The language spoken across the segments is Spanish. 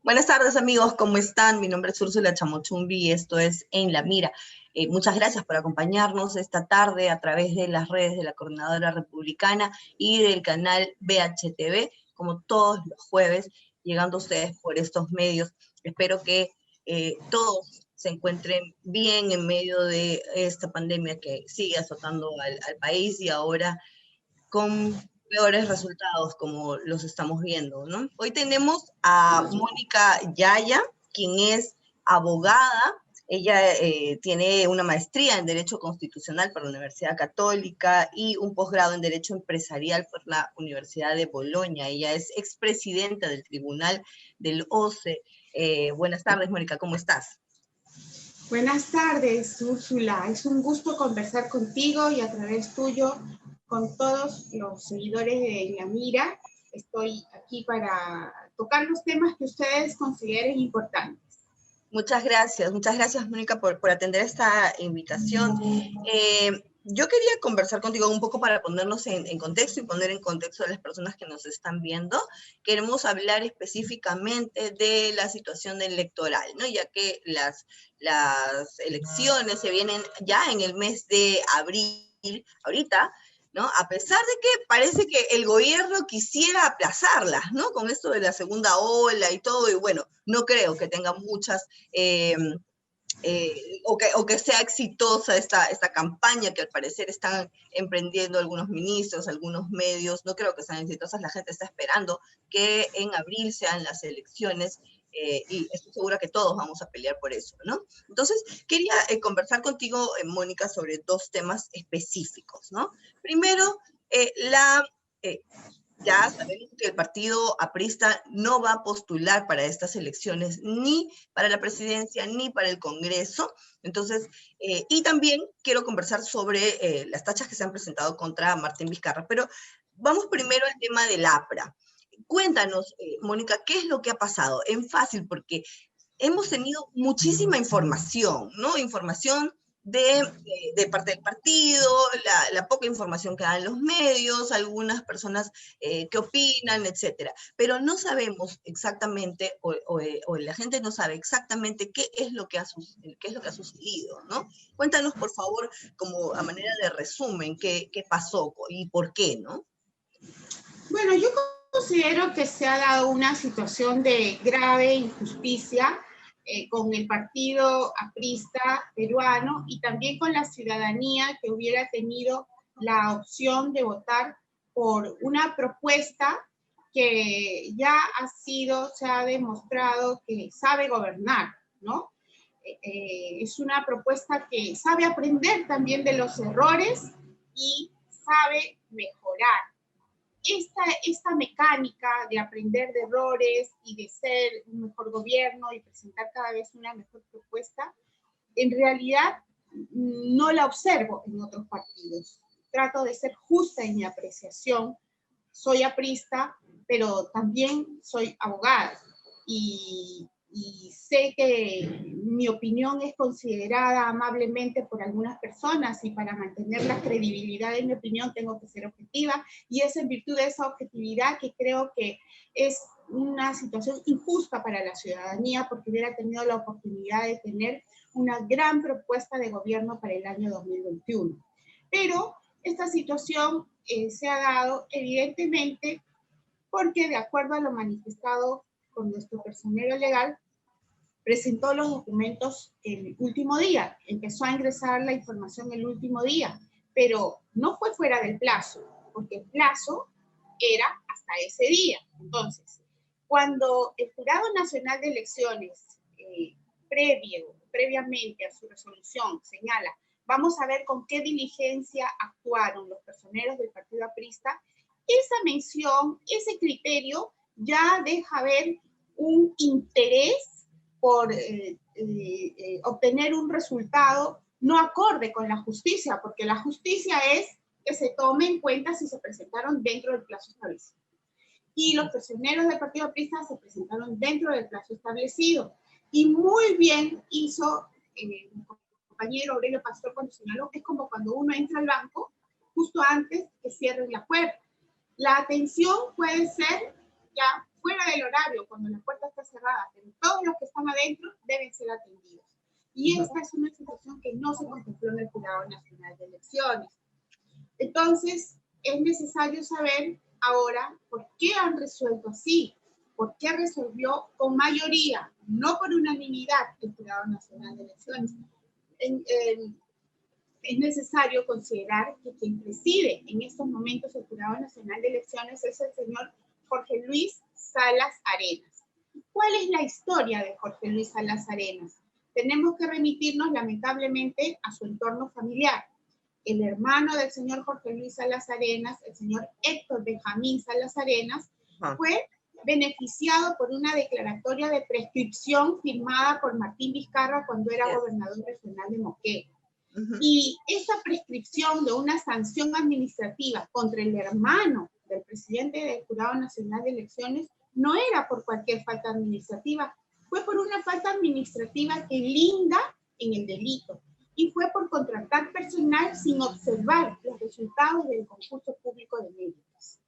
Buenas tardes, amigos, ¿cómo están? Mi nombre es Úrsula Chamochumbi y esto es En la Mira. Muchas gracias por acompañarnos esta tarde a través de las redes de la Coordinadora Republicana y del canal BHTV, como todos los jueves, llegando a ustedes por estos medios. Espero que todos se encuentren bien en medio de esta pandemia que sigue azotando al país y ahora con peores resultados como los estamos viendo, ¿no? Hoy tenemos a Mónica Yaya, quien es abogada. Ella tiene una maestría en Derecho Constitucional por la Universidad Católica y un posgrado en Derecho Empresarial por la Universidad de Bolonia. Ella es expresidenta del Tribunal del OCE. Buenas tardes, Mónica, ¿cómo estás? Buenas tardes, Úrsula. Es un gusto conversar contigo y a través tuyo con todos los seguidores de La Mira. Estoy aquí para tocar los temas que ustedes consideren importantes. Muchas gracias, Mónica, por atender esta invitación. Yo quería conversar contigo un poco para ponernos en contexto y poner en contexto a las personas que nos están viendo. Queremos hablar específicamente de la situación electoral, ¿no? Ya que las elecciones se vienen ya en el mes de abril, ahorita, ¿no? A pesar de que parece que el gobierno quisiera aplazarlas, ¿no? Con esto de la segunda ola y todo, y bueno, no creo que tenga muchas, o que sea exitosa esta campaña que al parecer están emprendiendo algunos ministros, algunos medios. No creo que sean exitosas, la gente está esperando que en abril sean las elecciones, y estoy segura que todos vamos a pelear por eso, ¿no? Entonces, quería conversar contigo, Mónica, sobre dos temas específicos, ¿no? Primero, ya sabemos que el partido aprista no va a postular para estas elecciones, ni para la presidencia, ni para el Congreso. Entonces, y también quiero conversar sobre las tachas que se han presentado contra Martín Vizcarra. Pero vamos primero al tema del APRA. Cuéntanos, Mónica, ¿qué es lo que ha pasado? En fácil, porque hemos tenido muchísima información, ¿no? Información de parte del partido, la poca información que dan los medios, algunas personas que opinan, etcétera. Pero no sabemos exactamente, o la gente no sabe exactamente qué es lo que ha sucedido, ¿no? Cuéntanos, por favor, como a manera de resumen, qué pasó y por qué, ¿no? Bueno, yo considero que se ha dado una situación de grave injusticia con el partido aprista peruano y también con la ciudadanía que hubiera tenido la opción de votar por una propuesta que ya se ha demostrado que sabe gobernar, ¿no? Es una propuesta que sabe aprender también de los errores y sabe mejorar. Esta mecánica de aprender de errores y de ser un mejor gobierno y presentar cada vez una mejor propuesta, en realidad no la observo en otros partidos. Trato de ser justa en mi apreciación. Soy aprista, pero también soy abogada y sé que mi opinión es considerada amablemente por algunas personas y para mantener la credibilidad de mi opinión tengo que ser objetiva y es en virtud de esa objetividad que creo que es una situación injusta para la ciudadanía porque hubiera tenido la oportunidad de tener una gran propuesta de gobierno para el año 2021. Pero esta situación se ha dado evidentemente porque de acuerdo a lo manifestado con nuestro personero legal, presentó los documentos el último día, empezó a ingresar la información el último día, pero no fue fuera del plazo, porque el plazo era hasta ese día. Entonces, cuando el Jurado Nacional de Elecciones, previamente a su resolución, señala, vamos a ver con qué diligencia actuaron los personeros del partido aprista, esa mención, ese criterio ya deja ver un interés por obtener un resultado no acorde con la justicia, porque la justicia es que se tome en cuenta si se presentaron dentro del plazo establecido. Y los personeros del partido aprista se presentaron dentro del plazo establecido. Y muy bien hizo mi compañero Aurelio Pastor cuando señaló que es como cuando uno entra al banco justo antes que cierren la puerta. La atención puede ser ya fuera del horario, cuando la puerta está cerrada, pero todos los que están adentro deben ser atendidos. Y esta es una situación que no se contempló en el Jurado Nacional de Elecciones. Entonces, es necesario saber ahora por qué han resuelto así, por qué resolvió con mayoría, no por unanimidad, el Jurado Nacional de Elecciones. Es necesario considerar que quien preside en estos momentos el Jurado Nacional de Elecciones es el señor Jorge Luis Salas Arenas. ¿Cuál es la historia de Jorge Luis Salas Arenas? Tenemos que remitirnos lamentablemente a su entorno familiar. El hermano del señor Jorge Luis Salas Arenas, el señor Héctor Benjamín Salas Arenas, fue beneficiado por una declaratoria de prescripción firmada por Martín Vizcarra cuando era gobernador regional de Moquegua. Y esa prescripción de una sanción administrativa contra el hermano del presidente del Jurado Nacional de Elecciones no era por cualquier falta administrativa, fue por una falta administrativa que linda en el delito y fue por contratar personal sin observar los resultados del concurso público de méritos.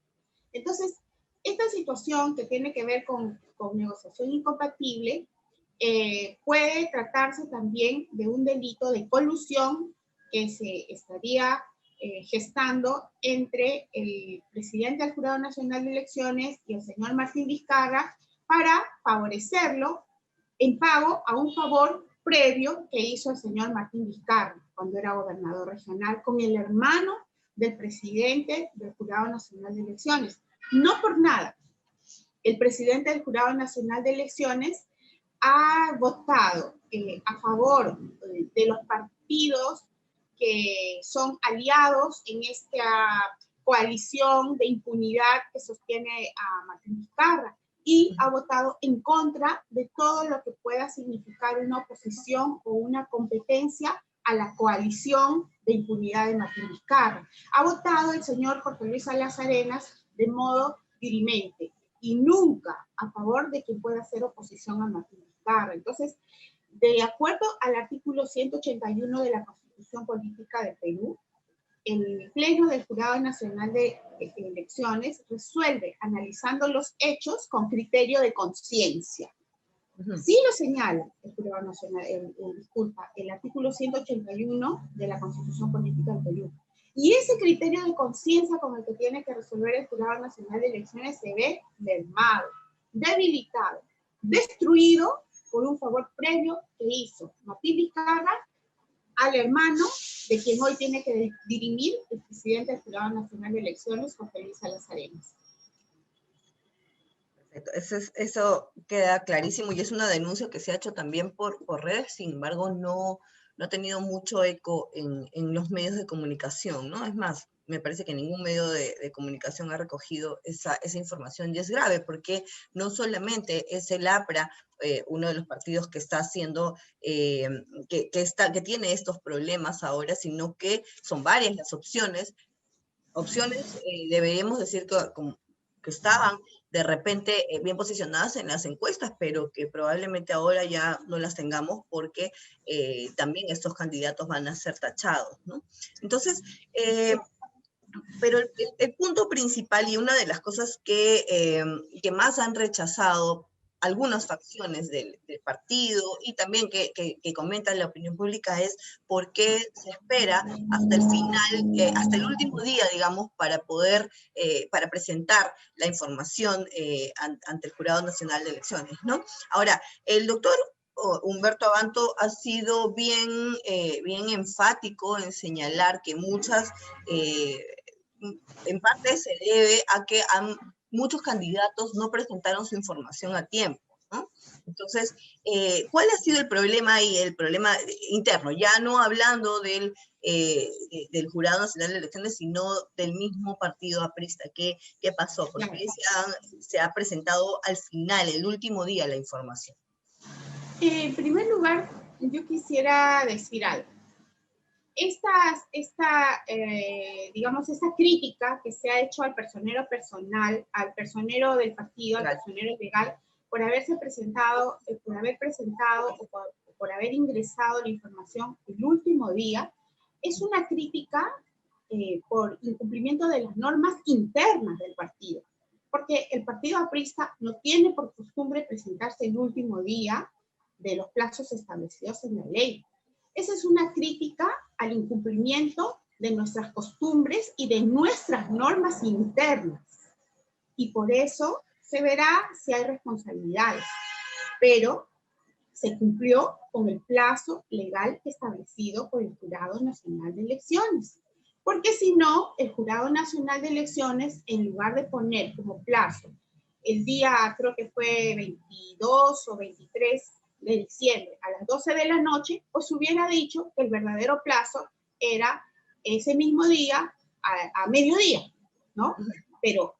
Entonces, esta situación que tiene que ver con negociación incompatible puede tratarse también de un delito de colusión que se estaría gestando entre el presidente del Jurado Nacional de Elecciones y el señor Martín Vizcarra para favorecerlo en pago a un favor previo que hizo el señor Martín Vizcarra cuando era gobernador regional con el hermano del presidente del Jurado Nacional de Elecciones. No por nada, el presidente del Jurado Nacional de Elecciones ha votado a favor de los partidos que son aliados en esta coalición de impunidad que sostiene a Martín Vizcarra y ha votado en contra de todo lo que pueda significar una oposición o una competencia a la coalición de impunidad de Martín Vizcarra. Ha votado el señor Jorge Luis Salas Arenas de modo dirimente y nunca a favor de quien pueda hacer oposición a Martín Vizcarra. Entonces, de acuerdo al artículo 181 de la Constitución Política de Perú, el Pleno del Jurado Nacional de Elecciones resuelve analizando los hechos con criterio de conciencia. Sí lo señala el Jurado Nacional, el artículo 181 de la Constitución Política de Perú. Y ese criterio de conciencia con el que tiene que resolver el Jurado Nacional de Elecciones se ve mermado, debilitado, destruido por un favor previo que hizo Martín Vizcarra al hermano de quien hoy tiene que dirimir el presidente del Jurado Nacional de Elecciones, Jorge Luis Salas Arenas. Perfecto. Eso queda clarísimo y es una denuncia que se ha hecho también por redes, sin embargo no ha tenido mucho eco en los medios de comunicación, ¿no? Es más, me parece que ningún medio de comunicación ha recogido esa información y es grave porque no solamente es el APRA, uno de los partidos que está haciendo, que tiene estos problemas ahora, sino que son varias las opciones, deberíamos decir que estaban de repente bien posicionadas en las encuestas, pero que probablemente ahora ya no las tengamos porque también estos candidatos van a ser tachados, ¿no? Entonces, pero el punto principal y una de las cosas que más han rechazado algunas facciones del partido y también que comentan la opinión pública es por qué se espera hasta el final, hasta el último día, digamos, para poder, para presentar la información ante el Jurado Nacional de Elecciones, ¿no? Ahora, el doctor Humberto Abanto ha sido bien enfático en señalar que muchas, en parte se debe a que muchos candidatos no presentaron su información a tiempo, ¿no? Entonces, ¿cuál ha sido el problema ahí? El problema interno, ya no hablando del Jurado Nacional de Elecciones, sino del mismo partido aprista. ¿Qué pasó? Porque se ha presentado al final, el último día, la información. En primer lugar, yo quisiera decir algo. Digamos, esta crítica que se ha hecho al personero personal, al personero del partido, al personero legal, por haber presentado o por haber ingresado la información el último día, es una crítica por incumplimiento de las normas internas del partido. porque el partido aprista no tiene por costumbre presentarse el último día de los plazos establecidos en la ley. Esa es una crítica al incumplimiento de nuestras costumbres y de nuestras normas internas. Y por eso se verá si hay responsabilidades. Pero se cumplió con el plazo legal establecido por el Jurado Nacional de Elecciones. Porque si no, el Jurado Nacional de Elecciones, en lugar de poner como plazo el día, creo que fue 22 o 23 de diciembre a las 12 de la noche, pues hubiera dicho que el verdadero plazo era ese mismo día a mediodía, ¿no? Pero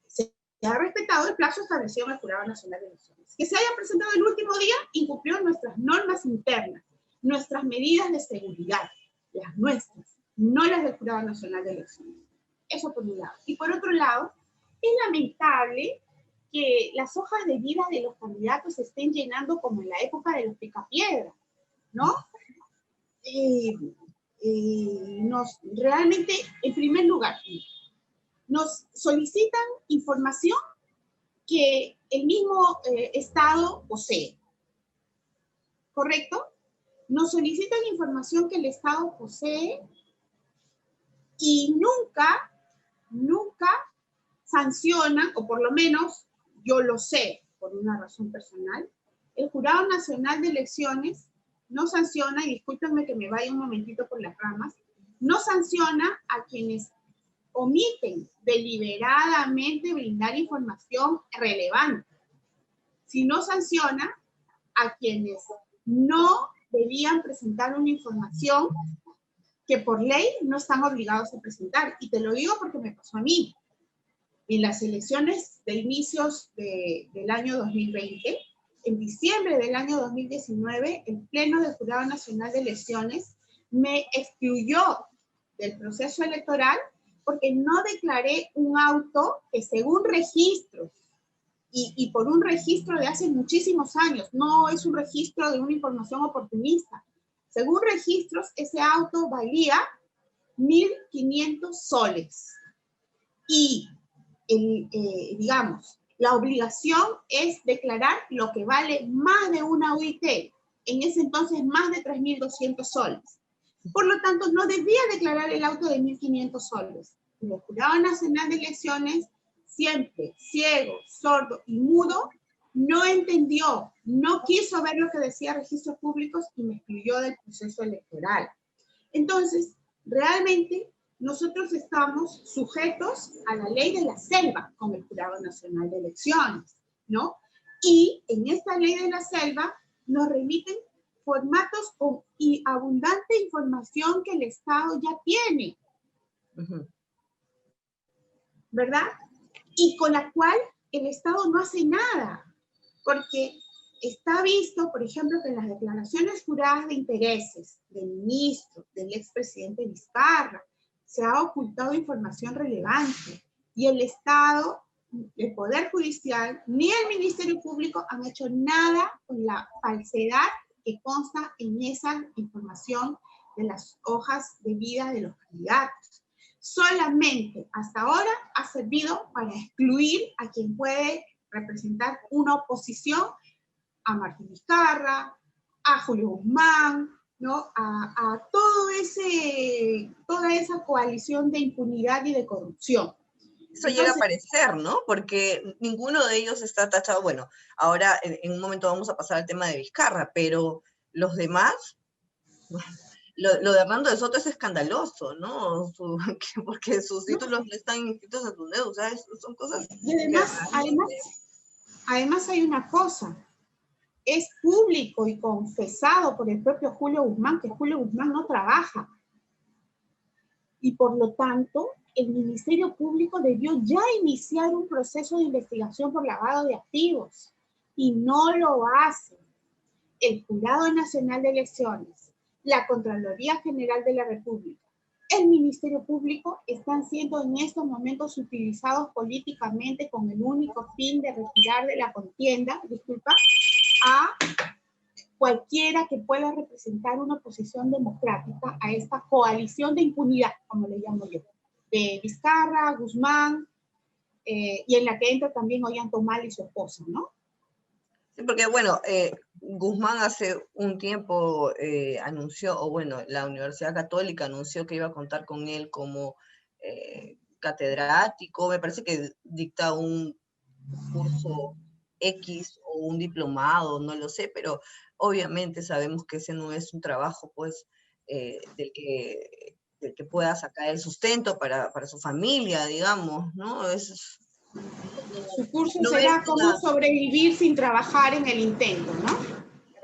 se ha respetado el plazo establecido en el Jurado Nacional de Elecciones. Que se haya presentado el último día incumplió nuestras normas internas, nuestras medidas de seguridad, las nuestras, no las del Jurado Nacional de Elecciones. Eso por un lado. Y por otro lado, es lamentable que las hojas de vida de los candidatos se estén llenando como en la época de los picapiedras, ¿no? Realmente, en primer lugar, nos solicitan información que el mismo Estado posee, ¿correcto? Nos solicitan información que el Estado posee y nunca sancionan, o por lo menos yo lo sé por una razón personal, el Jurado Nacional de Elecciones no sanciona, y discúlpenme que me vaya un momentito por las ramas, no sanciona a quienes omiten deliberadamente brindar información relevante, sino sanciona a quienes no debían presentar una información que por ley no están obligados a presentar. Y te lo digo porque me pasó a mí. En las elecciones de inicios del año 2020, en diciembre del año 2019, el Pleno del Jurado Nacional de Elecciones me excluyó del proceso electoral porque no declaré un auto que según registros, y por un registro de hace muchísimos años, no es un registro de una información oportunista. Según registros, ese auto valía 1.500 soles. Y, digamos, la obligación es declarar lo que vale más de una UIT. En ese entonces, más de 3.200 soles. Por lo tanto, no debía declarar el auto de 1.500 soles. El Jurado Nacional de Elecciones, siempre ciego, sordo y mudo, no entendió, no quiso ver lo que decía Registros Públicos y me excluyó del proceso electoral. Entonces, realmente, nosotros estamos sujetos a la ley de la selva con el Jurado Nacional de Elecciones, ¿no? Y en esta ley de la selva nos remiten formatos con abundante información que el Estado ya tiene, ¿verdad? Y con la cual el Estado no hace nada, porque está visto, por ejemplo, que en las declaraciones juradas de intereses del ministro, del expresidente Vizcarra, se ha ocultado información relevante, y el Estado, el Poder Judicial, ni el Ministerio Público han hecho nada con la falsedad que consta en esa información de las hojas de vida de los candidatos. Solamente hasta ahora ha servido para excluir a quien puede representar una oposición a Martín Vizcarra, a Julio Guzmán, ¿no? a toda esa coalición de impunidad y de corrupción. Eso llega a parecer, ¿no? Porque ninguno de ellos está tachado. Bueno, ahora en un momento vamos a pasar al tema de Vizcarra, pero los demás, lo de Hernando de Soto es escandaloso, ¿no? Porque sus títulos no están inscritos a tu dedo, o sea, son cosas... Y además hay una cosa, es público y confesado por el propio Julio Guzmán, que Julio Guzmán no trabaja. Y por lo tanto, el Ministerio Público debió ya iniciar un proceso de investigación por lavado de activos, y no lo hace. El Jurado Nacional de Elecciones, la Contraloría General de la República, el Ministerio Público están siendo en estos momentos utilizados políticamente con el único fin de retirar de la contienda, a cualquiera que pueda representar una oposición democrática a esta coalición de impunidad, como le llamo yo, de Vizcarra, Guzmán, y en la que entra también Ollanta y su esposa, ¿no? Sí, porque bueno, Guzmán hace un tiempo anunció, o bueno, la Universidad Católica anunció que iba a contar con él como catedrático, me parece que dicta un curso X o un diplomado, no lo sé, pero obviamente sabemos que ese no es un trabajo, pues, del que pueda sacar el sustento para su familia, digamos, ¿no? Su curso No es será cómo sobrevivir sin trabajar en el intento, ¿no?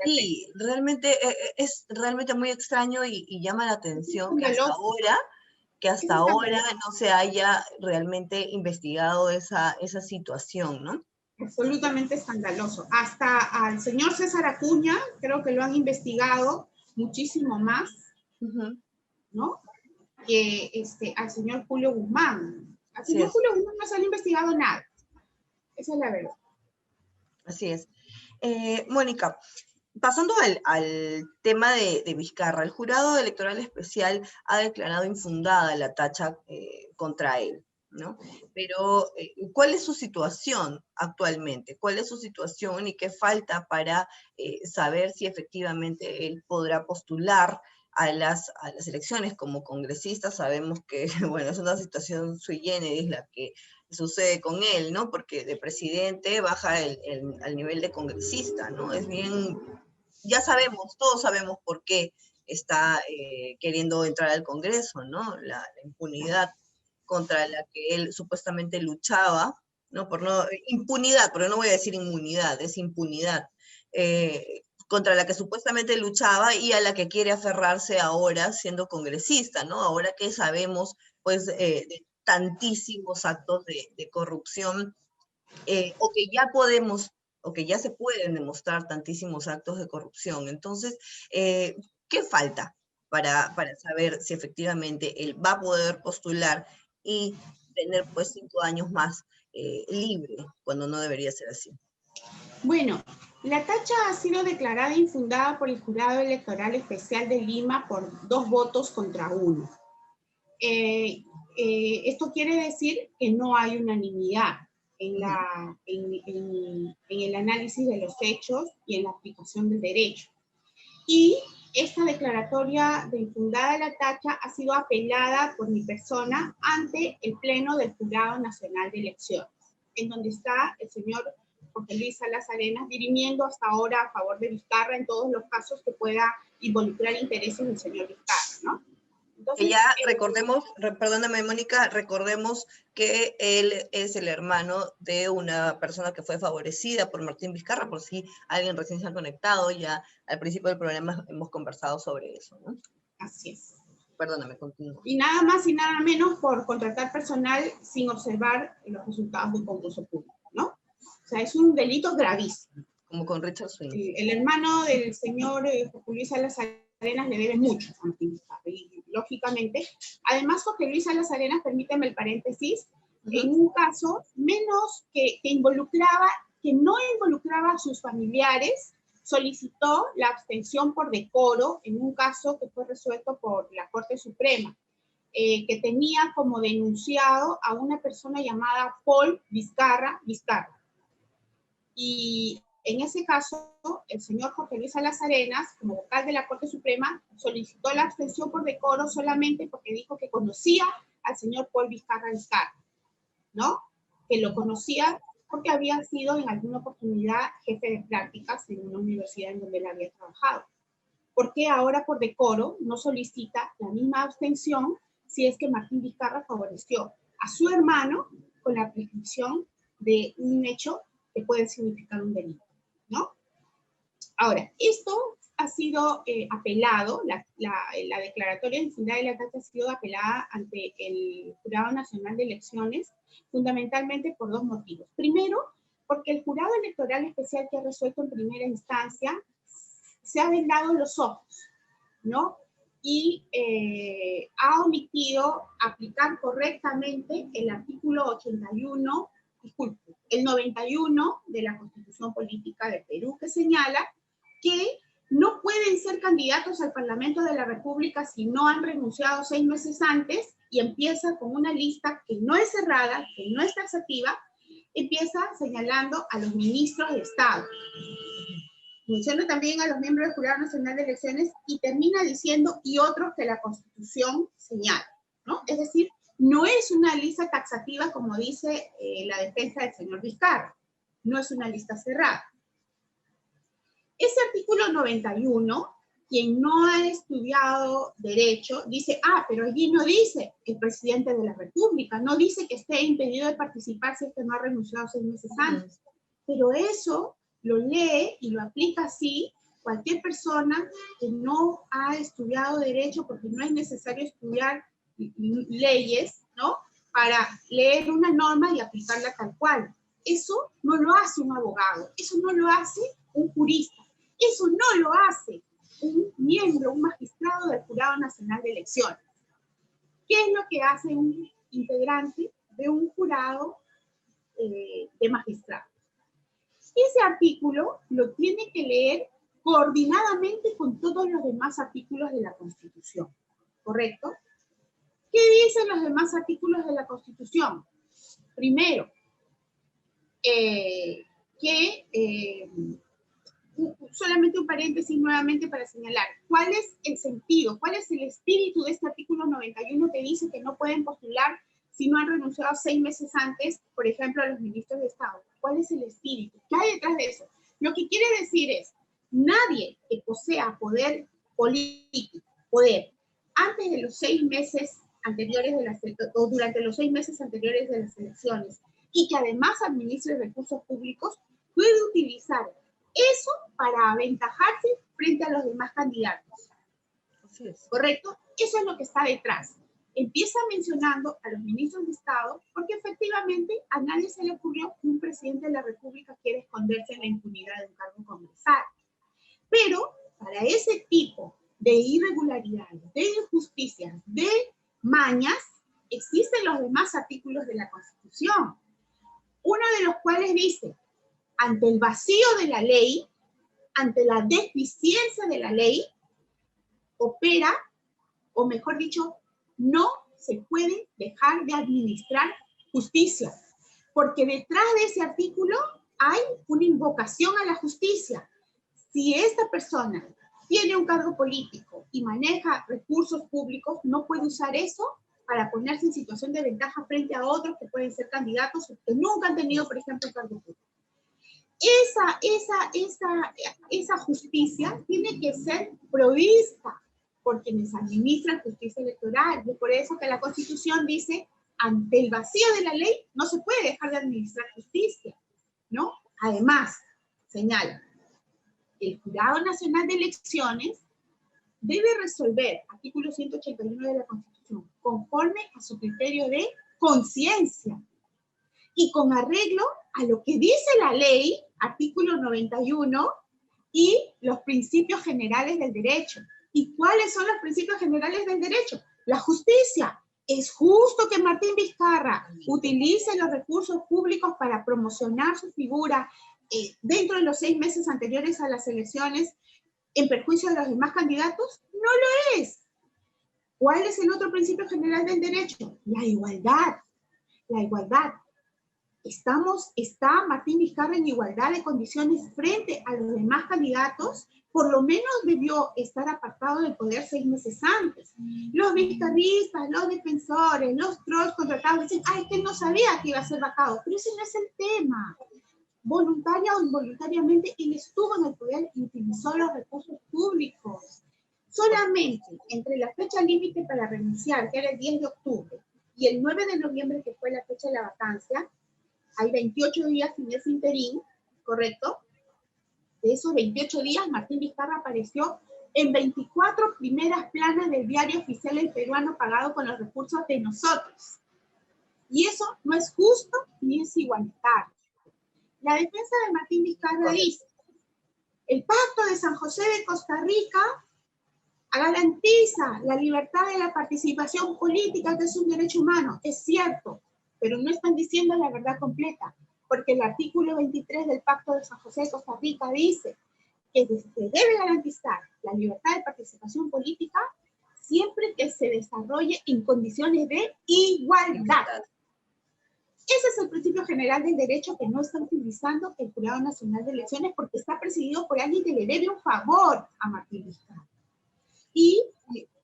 sí, realmente es realmente muy extraño y llama la atención que Es hasta ahora escandaloso. no se haya realmente investigado esa situación, ¿no? Absolutamente escandaloso. Hasta al señor César Acuña, creo que lo han investigado muchísimo más, ¿no? Que al señor Julio Guzmán. Al Así señor es, Julio Guzmán no se le ha investigado nada. Esa es la verdad. así es. Mónica, pasando al tema de Vizcarra, el jurado electoral especial ha declarado infundada la tacha contra él, ¿no? Pero, ¿cuál es su situación actualmente? ¿Cuál es su situación y qué falta para saber si efectivamente él podrá postular a las elecciones como congresista? Sabemos que, bueno, es una situación sui generis la que sucede con él, ¿no? Porque de presidente baja al nivel de congresista, ¿no? Es bien, ya sabemos, todos sabemos por qué está queriendo entrar al Congreso, ¿no? La impunidad contra la que él supuestamente luchaba, ¿no? Por no, impunidad, pero no voy a decir inmunidad, es impunidad, contra la que supuestamente luchaba y a la que quiere aferrarse ahora siendo congresista, ¿no? Ahora que sabemos, pues, de tantísimos actos de corrupción, o que ya podemos, o que ya se pueden demostrar tantísimos actos de corrupción. Entonces, ¿qué falta para saber si efectivamente él va a poder postular y tener pues 5 años más libre, cuando no debería ser así? Bueno, la tacha ha sido declarada infundada por el Jurado Electoral Especial de Lima por 2 votos contra 1. Esto quiere decir que no hay unanimidad en el análisis de los hechos y en la aplicación del derecho. Y esta declaratoria de infundada de la tacha ha sido apelada por mi persona ante el Pleno del Jurado Nacional de Elecciones, en donde está el señor Jorge Luis Salas Arenas dirimiendo hasta ahora a favor de Vizcarra en todos los casos que pueda involucrar intereses del señor Vizcarra, ¿no? Que Entonces, ya recordemos, perdóname Mónica, recordemos que él es el hermano de una persona que fue favorecida por Martín Vizcarra, por si alguien recién se ha conectado, ya al principio del programa hemos conversado sobre eso, ¿no? así es. Perdóname, continúo. Y nada más y nada menos por contratar personal sin observar los resultados de un concurso público, ¿no? O sea, es un delito gravísimo. Como con Richard Swing. El hermano del señor Jorge Luis Salas Arenas le debe mucho a Martín Vizcarra, y lógicamente. Además, Jorge Luis Salas Arenas, permíteme el paréntesis, en un caso menos que no involucraba a sus familiares, solicitó la abstención por decoro en un caso que fue resuelto por la Corte Suprema, que tenía como denunciado a una persona llamada Paul Vizcarra. Y en ese caso, el señor Jorge Luis Salas Arenas, como vocal de la Corte Suprema, solicitó la abstención por decoro solamente porque dijo que conocía al señor Paul Vizcarra, ¿no? Que lo conocía porque había sido en alguna oportunidad jefe de prácticas en una universidad en donde él había trabajado. ¿Por qué ahora por decoro no solicita la misma abstención si es que Martín Vizcarra favoreció a su hermano con la prescripción de un hecho que puede significar un delito, ¿no? Ahora, esto ha sido apelado, la declaratoria de infundada de la tacha ha sido apelada ante el Jurado Nacional de Elecciones, fundamentalmente por 2 motivos. Primero, porque el Jurado Electoral Especial que ha resuelto en primera instancia se ha vendado los ojos, ¿no? Y ha omitido aplicar correctamente el artículo 81, disculpe, el 91 de la Constitución Política de Perú, que señala que no pueden ser candidatos al Parlamento de la República si no han renunciado 6 meses antes y empieza con una lista que no es cerrada, que no es taxativa, empieza señalando a los ministros de Estado. Menciona también a los miembros del Jurado Nacional de Elecciones y termina diciendo y otros que la Constitución señala, ¿no? Es decir, no es una lista taxativa como dice la defensa del señor Vizcarra, no es una lista cerrada. Ese artículo 91, quien no ha estudiado derecho, dice, pero allí no dice el presidente de la República, no dice que esté impedido de participar si es que no ha renunciado 6 meses antes. Pero eso lo lee y lo aplica así cualquier persona que no ha estudiado derecho, porque no es necesario estudiar leyes, ¿no? Para leer una norma y aplicarla tal cual. Eso no lo hace un abogado, eso no lo hace un jurista, eso no lo hace un miembro, un magistrado del Jurado Nacional de Elecciones. ¿Qué es lo que hace un integrante de un jurado de magistrados? Ese artículo lo tiene que leer coordinadamente con todos los demás artículos de la Constitución, ¿correcto? ¿Qué dicen los demás artículos de la Constitución? Primero, solamente un paréntesis nuevamente para señalar, ¿cuál es el sentido, cuál es el espíritu de este artículo 91 que dice que no pueden postular si no han renunciado 6 meses antes, por ejemplo, a los ministros de Estado? ¿Cuál es el espíritu? ¿Qué hay detrás de eso? Lo que quiere decir es, nadie que posea poder político, antes de los 6 meses anteriores o durante los 6 meses anteriores de las elecciones, y que además administre recursos públicos, puede utilizar eso para aventajarse frente a los demás candidatos. Así es. ¿Correcto? Eso es lo que está detrás. Empieza mencionando a los ministros de Estado porque efectivamente a nadie se le ocurrió que un presidente de la República quiere esconderse en la impunidad de un cargo congresal. Pero para ese tipo de irregularidades, de injusticias, de mañas, existen los demás artículos de la Constitución. Uno de los cuales dice, ante el vacío de la ley, ante la deficiencia de la ley, opera, o mejor dicho, no se puede dejar de administrar justicia, porque detrás de ese artículo hay una invocación a la justicia. Si esta persona tiene un cargo político y maneja recursos públicos, no puede usar eso para ponerse en situación de ventaja frente a otros que pueden ser candidatos que nunca han tenido, por ejemplo, un cargo público. Esa justicia tiene que ser provista por quienes administran justicia electoral. Y por eso que la Constitución dice, ante el vacío de la ley, no se puede dejar de administrar justicia, ¿no? Además, señala, el Jurado Nacional de Elecciones debe resolver, artículo 181 de la Constitución, conforme a su criterio de conciencia y con arreglo a lo que dice la ley, artículo 91, y los principios generales del derecho. ¿Y cuáles son los principios generales del derecho? La justicia. Es justo que Martín Vizcarra utilice los recursos públicos para promocionar su figura dentro de los 6 meses anteriores a las elecciones en perjuicio de los demás candidatos. No lo es. ¿Cuál es el otro principio general del derecho? La igualdad. La igualdad. ¿Está Martín Vizcarra en igualdad de condiciones frente a los demás candidatos? Por lo menos debió estar apartado del poder 6 meses antes. Los vizcarristas, los defensores, los trolls contratados dicen, es que él no sabía que iba a ser vacado, pero ese no es el tema. Voluntaria o involuntariamente, él estuvo en el poder y utilizó los recursos públicos. Solamente entre la fecha límite para renunciar, que era el 10 de octubre, y el 9 de noviembre, que fue la fecha de la vacancia, hay 28 días sin ese interín, ¿correcto? De esos 28 días, Martín Vizcarra apareció en 24 primeras planas del diario oficial El Peruano pagado con los recursos de nosotros. Y eso no es justo ni es igualitario. La defensa de Martín Vizcarra dice, el Pacto de San José de Costa Rica garantiza la libertad de la participación política, que es un derecho humano. Es cierto, pero no están diciendo la verdad completa, porque el artículo 23 del Pacto de San José de Costa Rica dice que se debe garantizar la libertad de participación política siempre que se desarrolle en condiciones de igualdad. Ese es el principio general del derecho que no está utilizando el Jurado Nacional de Elecciones porque está presidido por alguien que le debe un favor a Martín Vizcarra. Y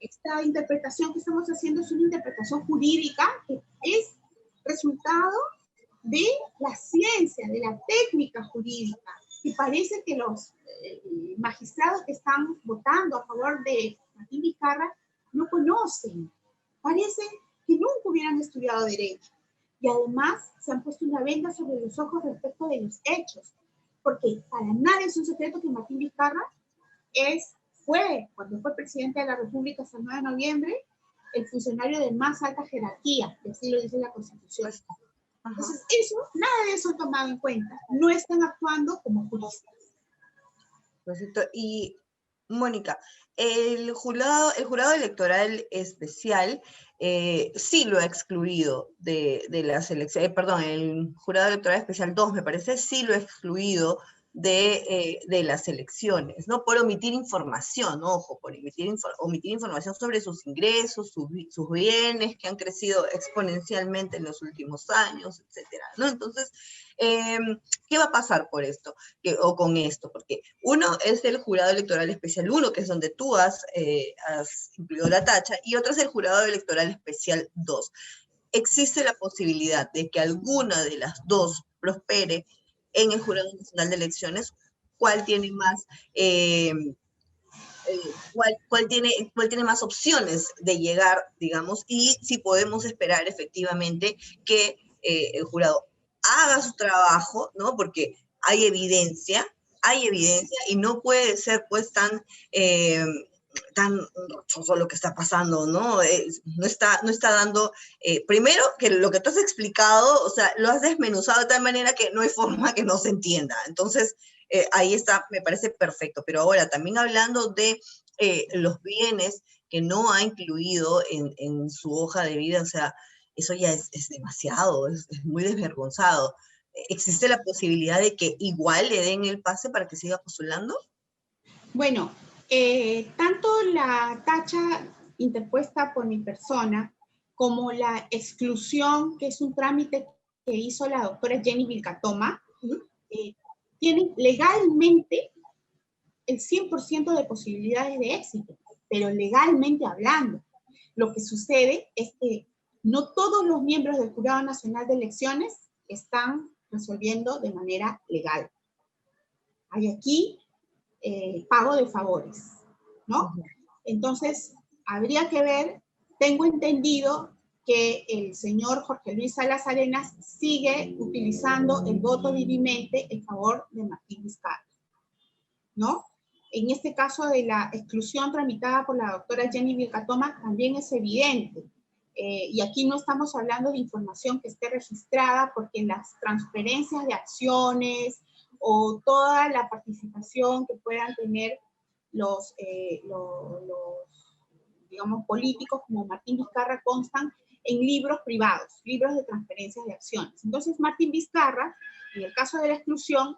esta interpretación que estamos haciendo es una interpretación jurídica que es resultado de la ciencia, de la técnica jurídica. Y parece que los magistrados que están votando a favor de Martín Vizcarra no conocen. Parece que nunca hubieran estudiado derecho. Y además se han puesto una venda sobre los ojos respecto de los hechos. Porque para nadie es un secreto que Martín Vizcarra fue, cuando fue presidente de la República hasta el 9 de noviembre, el funcionario de más alta jerarquía, y así lo dice la Constitución. Entonces, nada de eso tomado en cuenta. No están actuando como juristas. Perfecto. Y, Mónica, el jurado electoral especial sí lo ha excluido de las elecciones, perdón, el jurado electoral especial 2, me parece, sí lo ha excluido de las elecciones, ¿no? Por omitir información, ojo, por omitir información sobre sus ingresos, sus bienes que han crecido exponencialmente en los últimos años, etcétera, ¿no? Entonces, ¿qué va a pasar por esto? O con esto, porque uno es el jurado electoral especial 1, que es donde tú has incluido la tacha, y otro es el jurado electoral especial 2. Existe la posibilidad de que alguna de las dos prospere en el Jurado Nacional de Elecciones. ¿Cuál tiene más, cuál tiene más opciones de llegar, digamos, y si podemos esperar efectivamente que el jurado haga su trabajo, ¿no? Porque hay evidencia y no puede ser pues tan rochoso lo que está pasando, ¿no? No está dando, primero que lo que tú has explicado, o sea, lo has desmenuzado de tal manera que no hay forma que no se entienda. Entonces, ahí está, me parece perfecto. Pero ahora, también hablando de los bienes que no ha incluido en su hoja de vida, o sea, eso ya es demasiado, es muy desvergonzado. ¿Existe la posibilidad de que igual le den el pase para que siga postulando? Bueno, tanto la tacha interpuesta por mi persona como la exclusión, que es un trámite que hizo la doctora Jenny Vilcatoma, tienen legalmente el 100% de posibilidades de éxito, pero legalmente hablando. Lo que sucede es que no todos los miembros del Jurado Nacional de Elecciones están resolviendo de manera legal. Hay aquí pago de favores, ¿no? Entonces, habría que ver, tengo entendido que el señor Jorge Luis Salas Arenas sigue utilizando el voto dirimente en favor de Martín Vizcarra, ¿no? En este caso de la exclusión tramitada por la doctora Jenny Vilcatoma también es evidente. Y aquí no estamos hablando de información que esté registrada porque las transferencias de acciones o toda la participación que puedan tener los digamos, políticos como Martín Vizcarra constan en libros privados, libros de transferencias de acciones. Entonces, Martín Vizcarra, en el caso de la exclusión,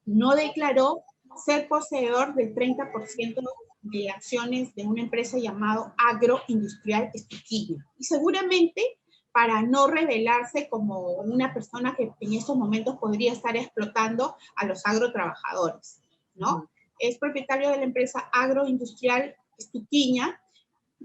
no declaró ser poseedor del 30% de acciones de una empresa llamado Agroindustrial Estuquilla. Y seguramente para no revelarse como una persona que en estos momentos podría estar explotando a los agrotrabajadores, ¿no? Es propietario de la empresa Agroindustrial Estuquilla,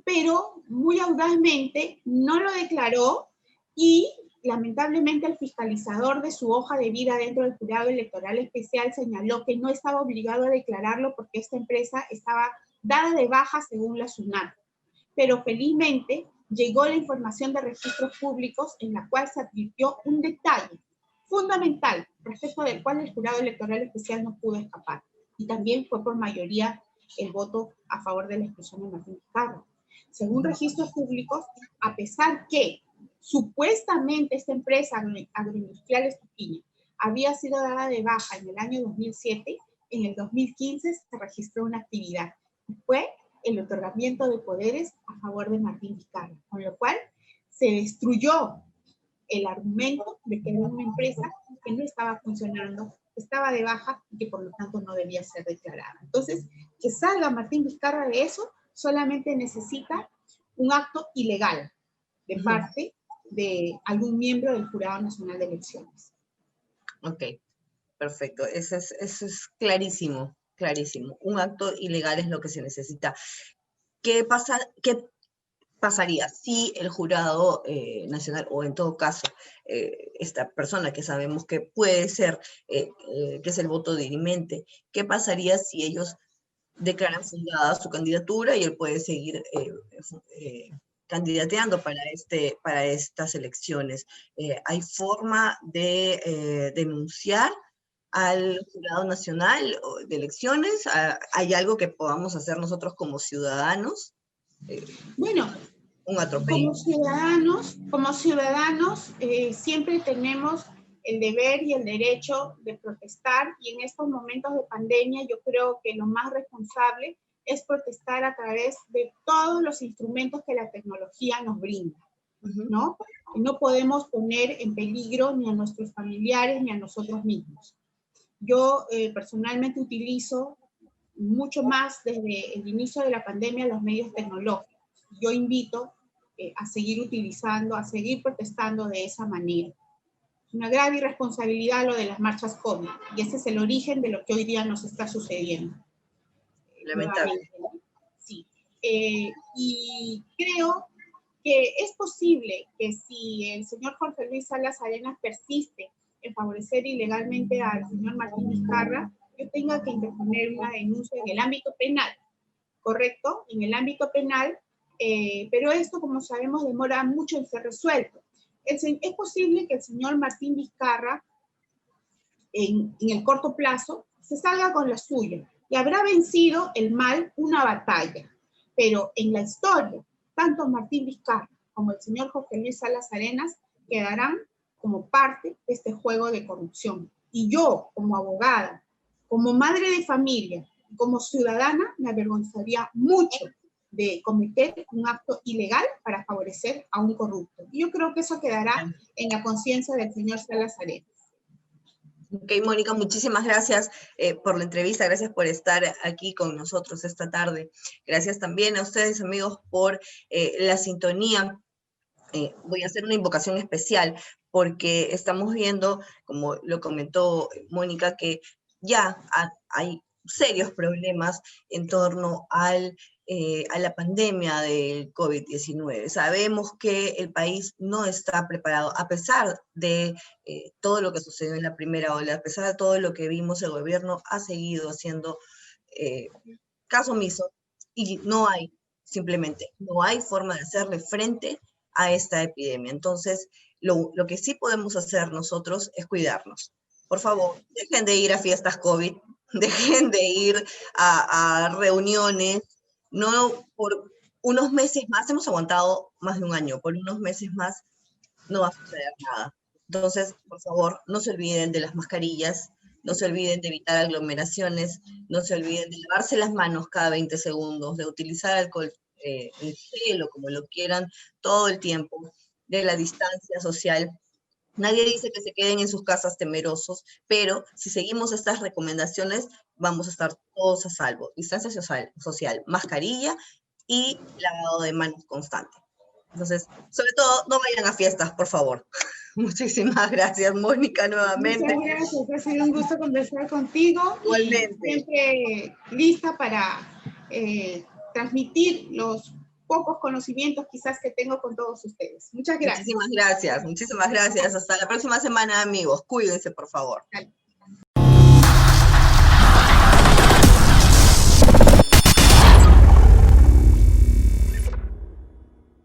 pero muy audazmente no lo declaró y lamentablemente el fiscalizador de su hoja de vida dentro del jurado electoral especial señaló que no estaba obligado a declararlo porque esta empresa estaba dada de baja según la SUNAT. Pero felizmente llegó la información de registros públicos en la cual se advirtió un detalle fundamental respecto del cual el jurado electoral especial no pudo escapar. Y también fue por mayoría el voto a favor de la exclusión de Martín Vizcarra. Según registros públicos, a pesar que supuestamente esta empresa agroindustrial Estuquilla había sido dada de baja en el año 2007, en el 2015 se registró una actividad. Fue el otorgamiento de poderes a favor de Martín Vizcarra, con lo cual se destruyó el argumento de que era una empresa que no estaba funcionando, que estaba de baja y que por lo tanto no debía ser declarada. Entonces, que salga Martín Vizcarra de eso solamente necesita un acto ilegal de parte de algún miembro del Jurado Nacional de Elecciones. Ok, perfecto. Eso es clarísimo, clarísimo. Un acto ilegal es lo que se necesita. ¿Qué pasaría si el jurado nacional, o en todo caso, esta persona que sabemos que puede ser, que es el voto dirimente, qué pasaría si ellos declaran fundada su candidatura y él puede seguir candidateando para estas elecciones? ¿Hay forma de denunciar al Jurado Nacional de Elecciones? ¿Hay algo que podamos hacer nosotros como ciudadanos? Bueno, Un atropello. como ciudadanos siempre tenemos el deber y el derecho de protestar, y en estos momentos de pandemia yo creo que lo más responsable es protestar a través de todos los instrumentos que la tecnología nos brinda, ¿no? No podemos poner en peligro ni a nuestros familiares ni a nosotros mismos. Yo personalmente utilizo mucho más desde el inicio de la pandemia los medios tecnológicos. Yo invito a seguir utilizando, a seguir protestando de esa manera. Es una grave irresponsabilidad lo de las marchas COVID, y ese es el origen de lo que hoy día nos está sucediendo. Lamentable. Sí. Y creo que es posible que si el señor Jorge Luis Salas Arenas persiste en favorecer ilegalmente al señor Martín Vizcarra, yo tenga que interponer una denuncia en el ámbito penal, ¿correcto? En el ámbito penal, pero esto, como sabemos, demora mucho en ser resuelto. Es posible que el señor Martín Vizcarra, en el corto plazo, se salga con la suya y habrá vencido el mal una batalla, pero en la historia, tanto Martín Vizcarra como el señor Jorge Luis Salas Arenas quedarán como parte de este juego de corrupción. Y yo, como abogada, como madre de familia, como ciudadana, me avergonzaría mucho de cometer un acto ilegal para favorecer a un corrupto. Y yo creo que eso quedará en la conciencia del señor Salas Arenas. Ok, Mónica, muchísimas gracias por la entrevista, gracias por estar aquí con nosotros esta tarde. Gracias también a ustedes, amigos, por la sintonía. Voy a hacer una invocación especial porque estamos viendo, como lo comentó Mónica, que ya hay serios problemas en torno a la pandemia del COVID-19. Sabemos que el país no está preparado, a pesar de todo lo que sucedió en la primera ola, a pesar de todo lo que vimos, el gobierno ha seguido haciendo caso omiso y simplemente no hay forma de hacerle frente a esta epidemia. Entonces, lo que sí podemos hacer nosotros es cuidarnos. Por favor, dejen de ir a fiestas COVID, dejen de ir a reuniones, no por unos meses más, hemos aguantado más de un año, por unos meses más no va a suceder nada. Entonces, por favor, no se olviden de las mascarillas, no se olviden de evitar aglomeraciones, no se olviden de lavarse las manos cada 20 segundos, de utilizar alcohol en gel o como lo quieran todo el tiempo, de la distancia social. Nadie dice que se queden en sus casas temerosos, pero si seguimos estas recomendaciones, vamos a estar todos a salvo. Distancia social, mascarilla y lavado de manos constante. Entonces, sobre todo, no vayan a fiestas, por favor. Muchísimas gracias, Mónica, nuevamente. Muchas gracias, ha sido un gusto conversar contigo. Igualmente. Y siempre lista para transmitir los pocos conocimientos quizás que tengo con todos ustedes. Muchas gracias. Muchísimas gracias. Hasta la próxima semana, amigos. Cuídense, por favor. Dale.